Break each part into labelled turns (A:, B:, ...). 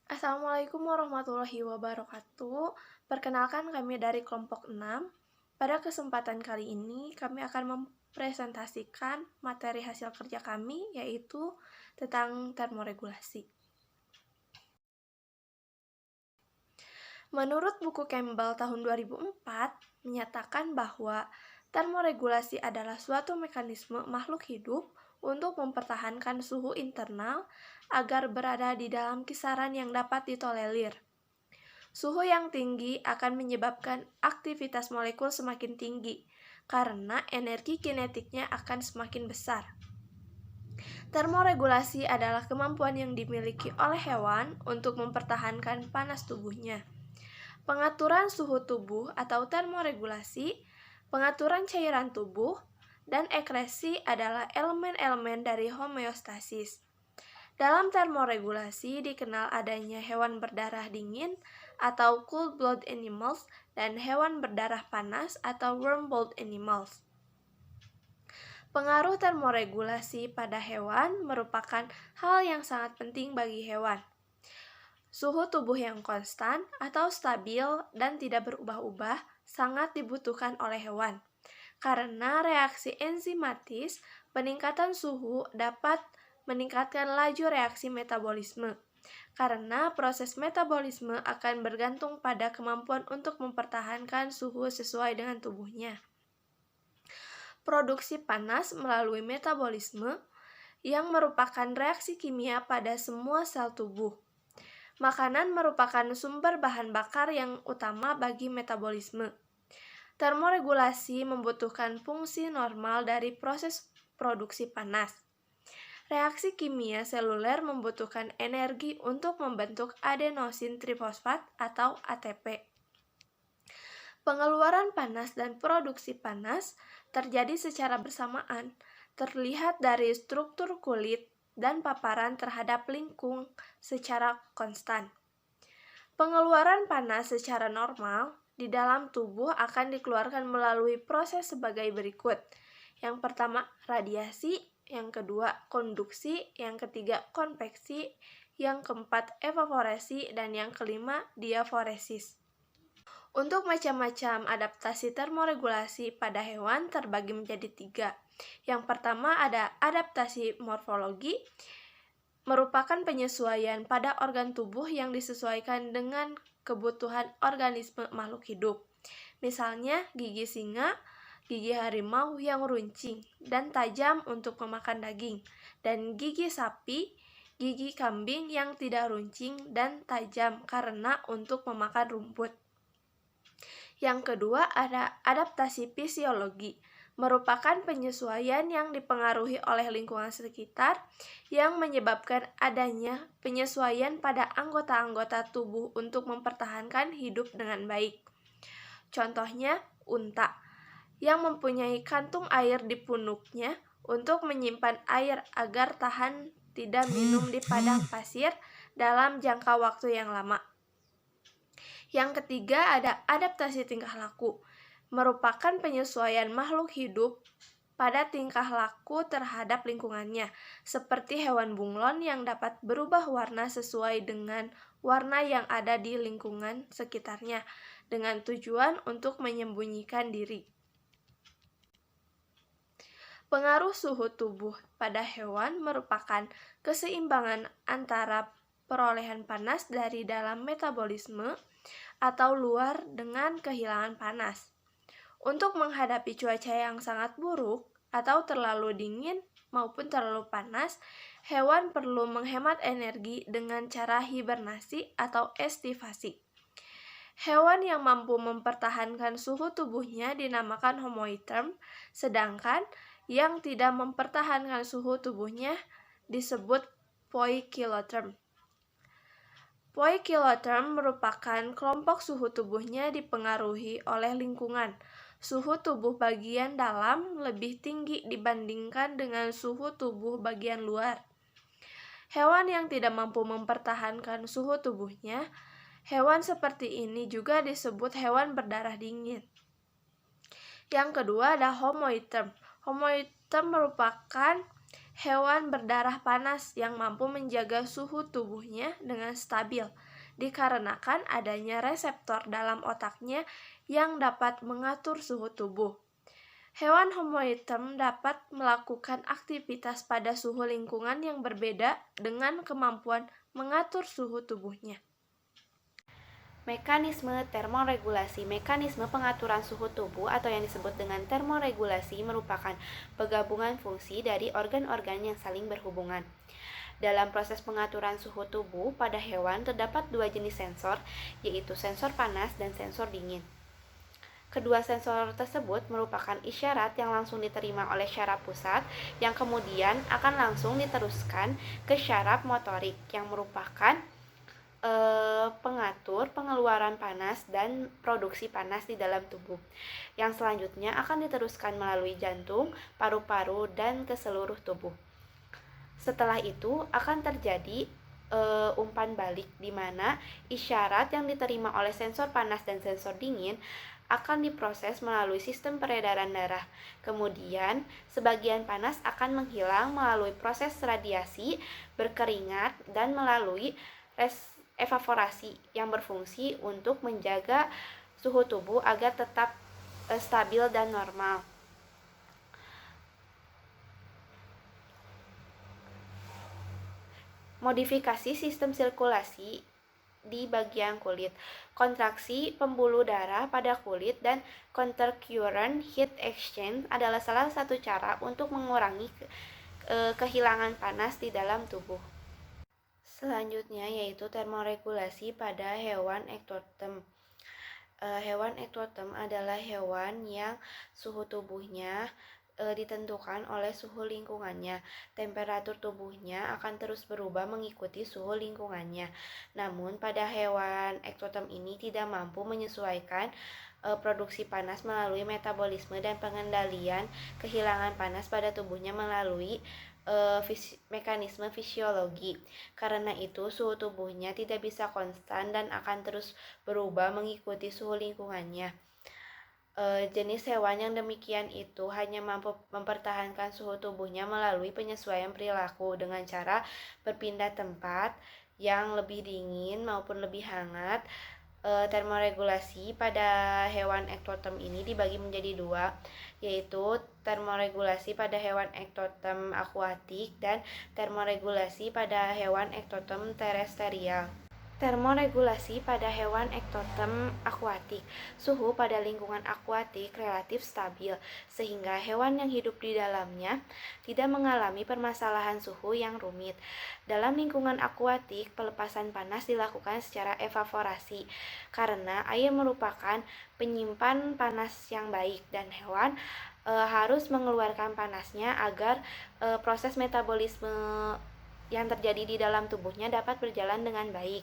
A: Assalamualaikum warahmatullahi wabarakatuh. Perkenalkan kami dari kelompok 6. Pada kesempatan kali ini kami akan mempresentasikan materi hasil kerja kami yaitu tentang termoregulasi. Menurut buku Campbell tahun 2004 menyatakan bahwa termoregulasi adalah suatu mekanisme makhluk hidup untuk mempertahankan suhu internal agar berada di dalam kisaran yang dapat ditolerir. Suhu yang tinggi akan menyebabkan aktivitas molekul semakin tinggi karena energi kinetiknya akan semakin besar. Termoregulasi adalah kemampuan yang dimiliki oleh hewan untuk mempertahankan panas tubuhnya. Pengaturan suhu tubuh atau termoregulasi, pengaturan cairan tubuh, dan ekresi adalah elemen-elemen dari homeostasis. Dalam termoregulasi dikenal adanya hewan berdarah dingin atau cold-blooded animals dan hewan berdarah panas atau warm-blooded animals. Pengaruh termoregulasi pada hewan merupakan hal yang sangat penting bagi hewan. Suhu tubuh yang konstan atau stabil dan tidak berubah-ubah sangat dibutuhkan oleh hewan. Karena reaksi enzimatis, peningkatan suhu dapat meningkatkan laju reaksi metabolisme. Karena proses metabolisme akan bergantung pada kemampuan untuk mempertahankan suhu sesuai dengan tubuhnya. Produksi panas melalui metabolisme yang merupakan reaksi kimia pada semua sel tubuh. Makanan merupakan sumber bahan bakar yang utama bagi metabolisme. Termoregulasi membutuhkan fungsi normal dari proses produksi panas. Reaksi kimia seluler membutuhkan energi untuk membentuk adenosin trifosfat atau ATP. Pengeluaran panas dan produksi panas terjadi secara bersamaan, terlihat dari struktur kulit dan paparan terhadap lingkung secara konstan. Pengeluaran panas secara normal di dalam tubuh akan dikeluarkan melalui proses sebagai berikut. Yang pertama, radiasi, yang kedua, konduksi, yang ketiga, konveksi, yang keempat, evaporasi, dan yang kelima, diaforesis. Untuk macam-macam adaptasi termoregulasi pada hewan terbagi menjadi 3. Yang pertama ada adaptasi morfologi, merupakan penyesuaian pada organ tubuh yang disesuaikan dengan kebutuhan organisme makhluk hidup. Misalnya gigi singa, gigi harimau yang runcing dan tajam untuk memakan daging, dan gigi sapi, gigi kambing yang tidak runcing dan tajam karena untuk memakan rumput. Yang kedua ada adaptasi fisiologi, merupakan penyesuaian yang dipengaruhi oleh lingkungan sekitar yang menyebabkan adanya penyesuaian pada anggota-anggota tubuh untuk mempertahankan hidup dengan baik. Contohnya unta yang mempunyai kantung air di punuknya untuk menyimpan air agar tahan tidak minum di padang pasir dalam jangka waktu yang lama. Yang ketiga ada adaptasi tingkah laku, merupakan penyesuaian makhluk hidup pada tingkah laku terhadap lingkungannya, seperti hewan bunglon yang dapat berubah warna sesuai dengan warna yang ada di lingkungan sekitarnya, dengan tujuan untuk menyembunyikan diri. Pengaruh suhu tubuh pada hewan merupakan keseimbangan antara perolehan panas dari dalam metabolisme atau luar dengan kehilangan panas. Untuk menghadapi cuaca yang sangat buruk atau terlalu dingin maupun terlalu panas, hewan perlu menghemat energi dengan cara hibernasi atau estivasi. Hewan yang mampu mempertahankan suhu tubuhnya dinamakan homoiotherm, sedangkan yang tidak mempertahankan suhu tubuhnya disebut poikilotherm. Poikilotherm merupakan kelompok suhu tubuhnya dipengaruhi oleh lingkungan. Suhu tubuh bagian dalam lebih tinggi dibandingkan dengan suhu tubuh bagian luar. Hewan yang tidak mampu mempertahankan suhu tubuhnya, hewan seperti ini juga disebut hewan berdarah dingin. Yang kedua ada homoiotherm. Homoiotherm merupakan Hewan berdarah panas yang mampu menjaga suhu tubuhnya dengan stabil, dikarenakan adanya reseptor dalam otaknya yang dapat mengatur suhu tubuh. Hewan Homo erectus dapat melakukan aktivitas pada suhu lingkungan yang berbeda dengan kemampuan mengatur suhu tubuhnya.
B: Mekanisme termoregulasi. Mekanisme pengaturan suhu tubuh atau yang disebut dengan termoregulasi merupakan penggabungan fungsi dari organ-organ yang saling berhubungan. Dalam proses pengaturan suhu tubuh pada hewan terdapat dua jenis sensor, yaitu sensor panas dan sensor dingin. Kedua sensor tersebut merupakan isyarat yang langsung diterima oleh syaraf pusat yang kemudian akan langsung diteruskan ke syaraf motorik yang merupakan pengatur pengeluaran panas dan produksi panas di dalam tubuh, yang selanjutnya akan diteruskan melalui jantung, paru-paru, dan ke seluruh tubuh. Setelah itu akan terjadi umpan balik, di mana isyarat yang diterima oleh sensor panas dan sensor dingin akan diproses melalui sistem peredaran darah. Kemudian, sebagian panas akan menghilang melalui proses radiasi, berkeringat, dan melalui evaporasi yang berfungsi untuk menjaga suhu tubuh agar tetap stabil dan normal. Modifikasi sistem sirkulasi di bagian kulit, kontraksi pembuluh darah pada kulit, dan countercurrent heat exchange adalah salah satu cara untuk mengurangi kehilangan panas di dalam tubuh. Selanjutnya yaitu termoregulasi pada hewan ektotem. Hewan ektotem adalah hewan yang suhu tubuhnya ditentukan oleh suhu lingkungannya. Temperatur tubuhnya akan terus berubah mengikuti suhu lingkungannya. Namun pada hewan ektotem ini tidak mampu menyesuaikan produksi panas melalui metabolisme dan pengendalian kehilangan panas pada tubuhnya melalui mekanisme fisiologi. Karena itu, suhu tubuhnya tidak bisa konstan dan akan terus berubah mengikuti suhu lingkungannya. Jenis hewan yang demikian itu hanya mampu mempertahankan suhu tubuhnya melalui penyesuaian perilaku dengan cara berpindah tempat yang lebih dingin maupun lebih hangat. Termoregulasi pada hewan ektotem ini dibagi menjadi dua, yaitu termoregulasi pada hewan ektotem akuatik dan termoregulasi pada hewan ektotem terestrial. Termoregulasi pada hewan ektotem akuatik. Suhu pada lingkungan akuatik relatif stabil, sehingga hewan yang hidup di dalamnya tidak mengalami permasalahan suhu yang rumit. Dalam lingkungan akuatik, pelepasan panas dilakukan secara evaporasi, karena air merupakan penyimpan panas yang baik, dan hewan harus mengeluarkan panasnya agar proses metabolisme yang terjadi di dalam tubuhnya dapat berjalan dengan baik.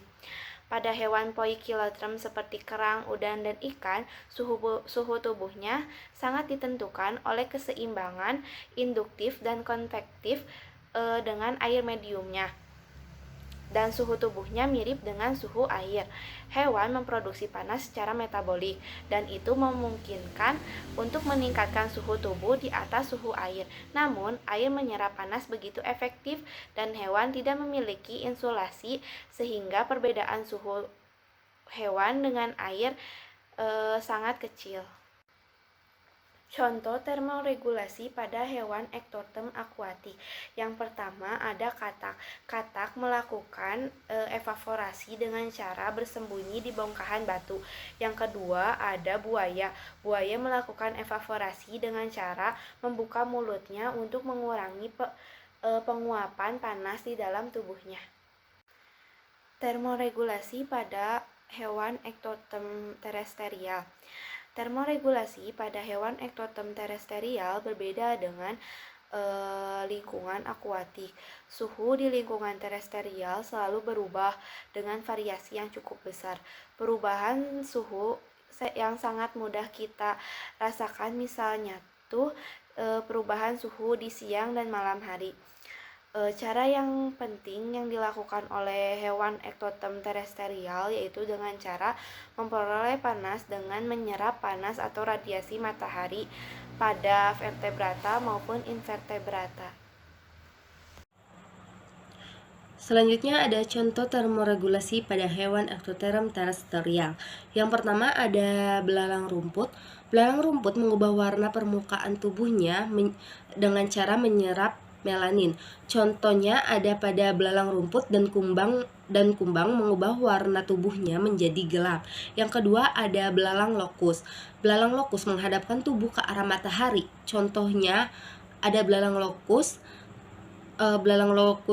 B: Pada hewan poikilotrem seperti kerang, udang, dan ikan, suhu tubuhnya sangat ditentukan oleh keseimbangan induktif dan konvektif dengan air mediumnya, dan suhu tubuhnya mirip dengan suhu air. Hewan memproduksi panas secara metabolik, dan itu memungkinkan untuk meningkatkan suhu tubuh di atas suhu air. Namun, air menyerap panas begitu efektif dan hewan tidak memiliki insulasi, sehingga perbedaan suhu hewan dengan air sangat kecil. Contoh termoregulasi pada hewan ektotem akuatik. Yang pertama ada katak. Katak melakukan evaporasi dengan cara bersembunyi di bongkahan batu. Yang kedua ada buaya. Buaya melakukan evaporasi dengan cara membuka mulutnya untuk mengurangi penguapan panas di dalam tubuhnya. Termoregulasi pada hewan ektotem terestrial. Termoregulasi pada hewan ektotem terestrial berbeda dengan lingkungan akuatik. Suhu di lingkungan terestrial selalu berubah dengan variasi yang cukup besar. Perubahan suhu yang sangat mudah kita rasakan misalnya perubahan suhu di siang dan malam hari. Cara yang penting yang dilakukan oleh hewan ektotem terestrial yaitu dengan cara memperoleh panas dengan menyerap panas atau radiasi matahari pada vertebrata maupun invertebrata.
C: Selanjutnya ada contoh termoregulasi pada hewan ektoterm terestrial. Yang pertama ada belalang rumput. Belalang rumput mengubah warna permukaan tubuhnya dengan cara menyerap melanin. Contohnya ada pada belalang rumput dan kumbang mengubah warna tubuhnya menjadi gelap. Yang kedua ada belalang lokus. Belalang lokus menghadapkan tubuh ke arah matahari. Contohnya ada belalang lokus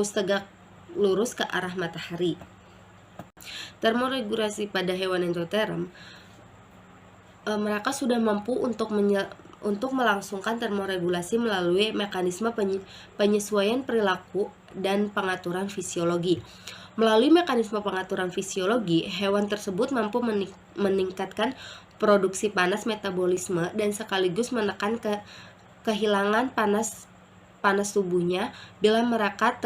C: tegak lurus ke arah matahari. Termoregulasi pada hewan endoterm, mereka sudah mampu untuk melangsungkan termoregulasi melalui mekanisme penyesuaian perilaku dan pengaturan fisiologi. Melalui mekanisme pengaturan fisiologi, hewan tersebut mampu meningkatkan produksi panas metabolisme dan sekaligus menekan kehilangan panas tubuhnya bila mereka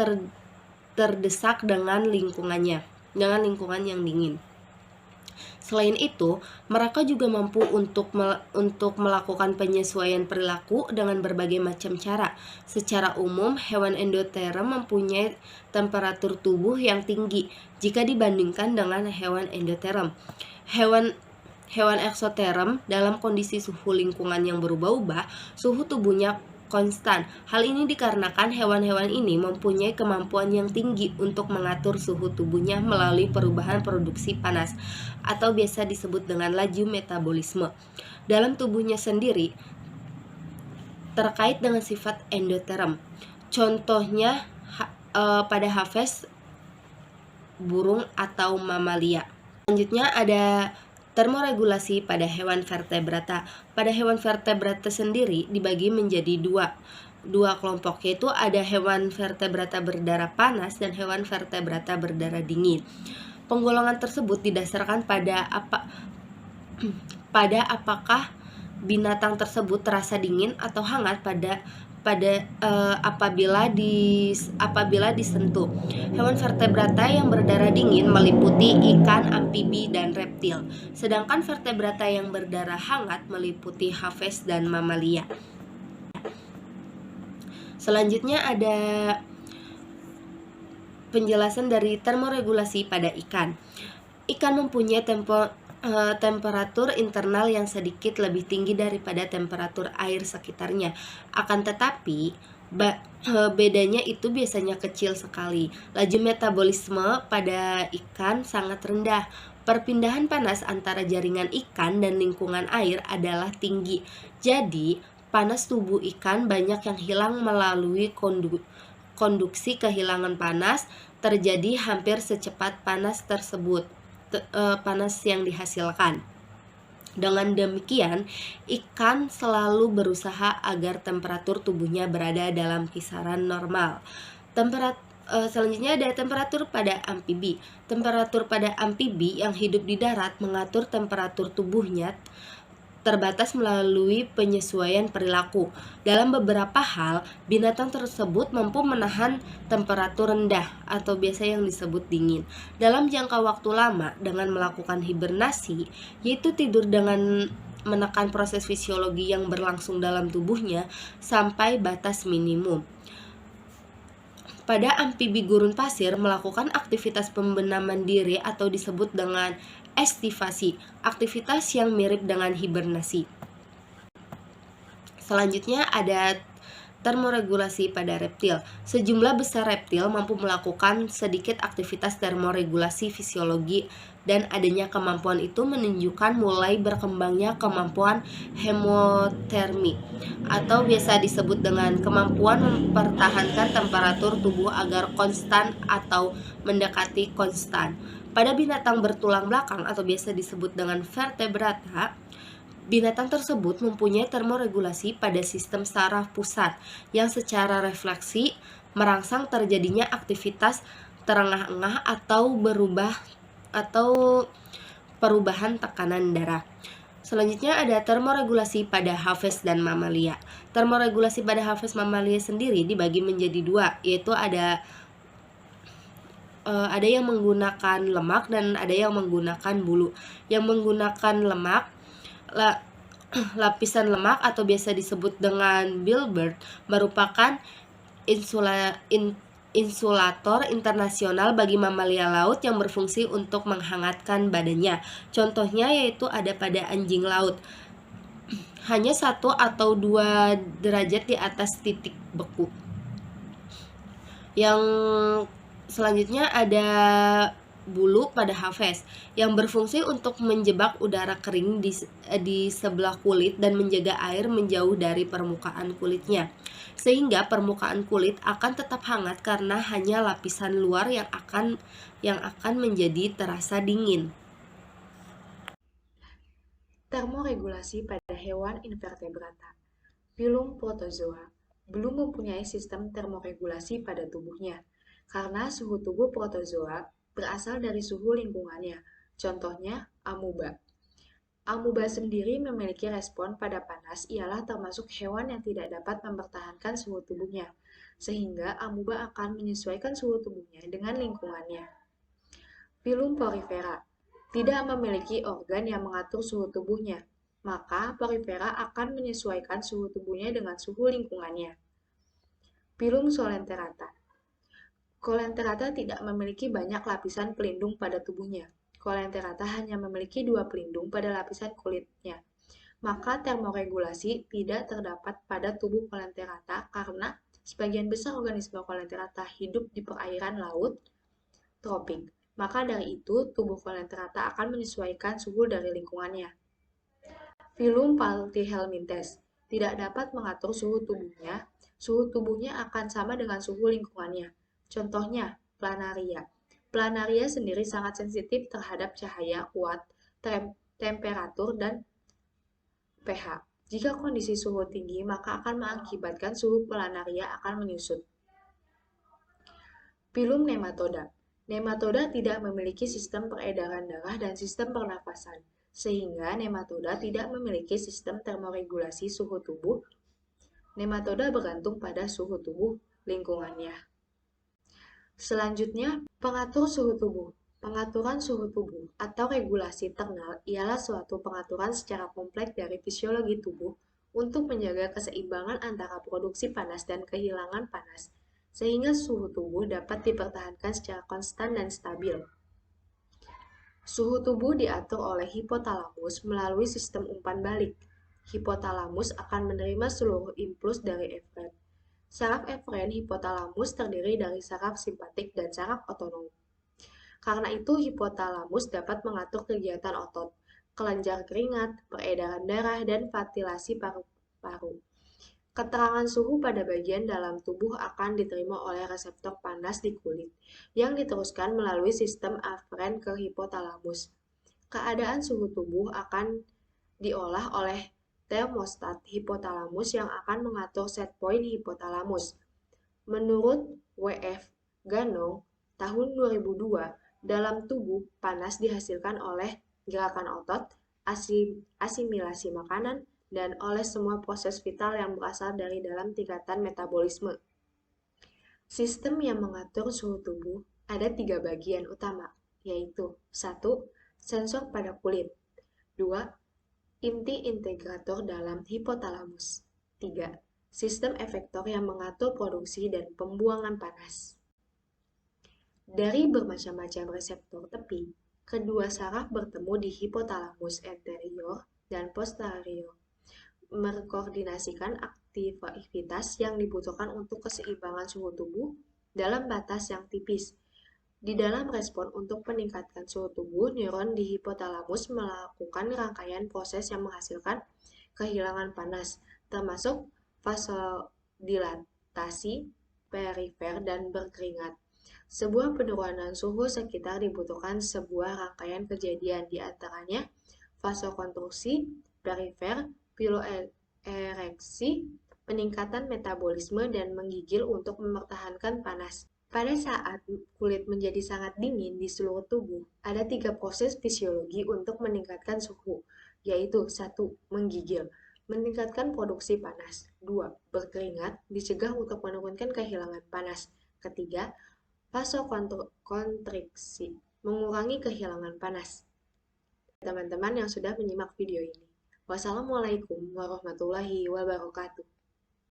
C: terdesak dengan lingkungan yang dingin. Selain itu, mereka juga mampu untuk melakukan penyesuaian perilaku dengan berbagai macam cara. Secara umum, hewan endoterm mempunyai temperatur tubuh yang tinggi jika dibandingkan dengan hewan endoterm. Hewan eksoterm dalam kondisi suhu lingkungan yang berubah-ubah, suhu tubuhnya konstan. Hal ini dikarenakan hewan-hewan ini mempunyai kemampuan yang tinggi untuk mengatur suhu tubuhnya melalui perubahan produksi panas atau biasa disebut dengan laju metabolisme dalam tubuhnya sendiri terkait dengan sifat endoterm. Contohnya pada Hafes, burung atau mamalia. Selanjutnya ada termoregulasi pada hewan vertebrata. Pada hewan vertebrata sendiri dibagi menjadi dua kelompok, yaitu ada hewan vertebrata berdarah panas dan hewan vertebrata berdarah dingin. Penggolongan tersebut didasarkan pada apakah binatang tersebut terasa dingin atau hangat apabila disentuh. Hewan vertebrata yang berdarah dingin meliputi ikan, amfibi, dan reptil. Sedangkan vertebrata yang berdarah hangat meliputi Hafes dan mamalia. Selanjutnya ada penjelasan dari termoregulasi pada ikan. Ikan mempunyai temperatur internal yang sedikit lebih tinggi daripada temperatur air sekitarnya. Akan tetapi, bedanya itu biasanya kecil sekali. Laju metabolisme pada ikan sangat rendah. Perpindahan panas antara jaringan ikan dan lingkungan air adalah tinggi. Jadi, panas tubuh ikan banyak yang hilang melalui konduksi kehilangan panas terjadi hampir secepat panas yang dihasilkan. Dengan demikian, ikan selalu berusaha agar temperatur tubuhnya berada dalam kisaran normal. Selanjutnya ada temperatur pada amfibi. Temperatur pada amfibi yang hidup di darat mengatur temperatur tubuhnya terbatas melalui penyesuaian perilaku. Dalam beberapa hal, binatang tersebut mampu menahan temperatur rendah atau biasa yang disebut dingin dalam jangka waktu lama dengan melakukan hibernasi, yaitu tidur dengan menekan proses fisiologi yang berlangsung dalam tubuhnya sampai batas minimum. Pada amfibi gurun pasir melakukan aktivitas pembenaman diri atau disebut dengan estivasi, aktivitas yang mirip dengan hibernasi. Selanjutnya ada termoregulasi pada reptil. Sejumlah besar reptil mampu melakukan sedikit aktivitas termoregulasi fisiologi, dan adanya kemampuan itu menunjukkan mulai berkembangnya kemampuan hemotermi atau biasa disebut dengan kemampuan mempertahankan temperatur tubuh agar konstan atau mendekati konstan. Pada binatang bertulang belakang atau biasa disebut dengan vertebrata, binatang tersebut mempunyai termoregulasi pada sistem saraf pusat yang secara refleksi merangsang terjadinya aktivitas terengah-engah atau perubahan tekanan darah. Selanjutnya ada termoregulasi pada Hafes dan mamalia. Termoregulasi pada Hafes mamalia sendiri dibagi menjadi dua, yaitu ada yang menggunakan lemak dan ada yang menggunakan bulu. Yang menggunakan lemak, lapisan lemak atau biasa disebut dengan bilbert merupakan insulator internasional bagi mamalia laut yang berfungsi untuk menghangatkan badannya. Contohnya yaitu ada pada anjing laut, hanya 1 atau 2 derajat di atas titik beku. Yang selanjutnya ada bulu pada Hafes yang berfungsi untuk menjebak udara kering di sebelah kulit dan menjaga air menjauh dari permukaan kulitnya, sehingga permukaan kulit akan tetap hangat karena hanya lapisan luar yang akan menjadi terasa dingin.
D: Termoregulasi pada hewan invertebrata. Filum protozoa belum mempunyai sistem termoregulasi pada tubuhnya, karena suhu tubuh protozoa berasal dari suhu lingkungannya. Contohnya, amuba. Amuba sendiri memiliki respon pada panas ialah termasuk hewan yang tidak dapat mempertahankan suhu tubuhnya, sehingga amuba akan menyesuaikan suhu tubuhnya dengan lingkungannya. Filum porifera tidak memiliki organ yang mengatur suhu tubuhnya, maka porifera akan menyesuaikan suhu tubuhnya dengan suhu lingkungannya. Filum coelenterata. Coelenterata tidak memiliki banyak lapisan pelindung pada tubuhnya. Coelenterata hanya memiliki 2 pelindung pada lapisan kulitnya. Maka termoregulasi tidak terdapat pada tubuh coelenterata karena sebagian besar organisme coelenterata hidup di perairan laut tropik. Maka dari itu, tubuh coelenterata akan menyesuaikan suhu dari lingkungannya. Filum Platyhelminthes tidak dapat mengatur suhu tubuhnya. Suhu tubuhnya akan sama dengan suhu lingkungannya. Contohnya, planaria. Planaria sendiri sangat sensitif terhadap cahaya kuat, temperatur, dan pH. Jika kondisi suhu tinggi, maka akan mengakibatkan suhu planaria akan menyusut. Filum nematoda. Nematoda tidak memiliki sistem peredaran darah dan sistem pernafasan, sehingga nematoda tidak memiliki sistem termoregulasi suhu tubuh. Nematoda bergantung pada suhu tubuh lingkungannya. Selanjutnya, pengatur suhu tubuh. Pengaturan suhu tubuh atau regulasi thermal ialah suatu pengaturan secara kompleks dari fisiologi tubuh untuk menjaga keseimbangan antara produksi panas dan kehilangan panas, sehingga suhu tubuh dapat dipertahankan secara konstan dan stabil. Suhu tubuh diatur oleh hipotalamus melalui sistem umpan balik. Hipotalamus akan menerima seluruh impuls dari efren. Saraf efren hipotalamus terdiri dari saraf simpatik dan saraf otonom. Karena itu, hipotalamus dapat mengatur kegiatan otot, kelenjar keringat, peredaran darah, dan ventilasi paru-paru. Keterangan suhu pada bagian dalam tubuh akan diterima oleh reseptor panas di kulit, yang diteruskan melalui sistem aferen ke hipotalamus. Keadaan suhu tubuh akan diolah oleh termostat hipotalamus yang akan mengatur set point hipotalamus. Menurut W.F. Ganong, tahun 2002, dalam tubuh panas dihasilkan oleh gerakan otot, asimilasi makanan, dan oleh semua proses vital yang berasal dari dalam tingkatan metabolisme. Sistem yang mengatur suhu tubuh ada 3 bagian utama, yaitu 1. Sensor pada kulit, 2. Inti integrator dalam hipotalamus, 3. Sistem efektor yang mengatur produksi dan pembuangan panas. Dari bermacam-macam reseptor tepi, kedua saraf bertemu di hipotalamus anterior dan posterior, mengkoordinasikan aktivitas yang dibutuhkan untuk keseimbangan suhu tubuh dalam batas yang tipis. Di dalam respon untuk meningkatkan suhu tubuh, neuron di hipotalamus melakukan rangkaian proses yang menghasilkan kehilangan panas, termasuk vasodilatasi, perifer, dan berkeringat. Sebuah penurunan suhu sekitar dibutuhkan sebuah rangkaian kejadian, di antaranya vasokonstruksi, perifer, piloereksi, peningkatan metabolisme, dan menggigil untuk mempertahankan panas. Pada saat kulit menjadi sangat dingin di seluruh tubuh, ada 3 proses fisiologi untuk meningkatkan suhu, yaitu 1. Menggigil, meningkatkan produksi panas. 2. Berkeringat, dicegah untuk menurunkan kehilangan panas. Ketiga, vasokonstriksi, mengurangi kehilangan panas. Teman-teman yang sudah menyimak video ini. Wassalamualaikum warahmatullahi wabarakatuh.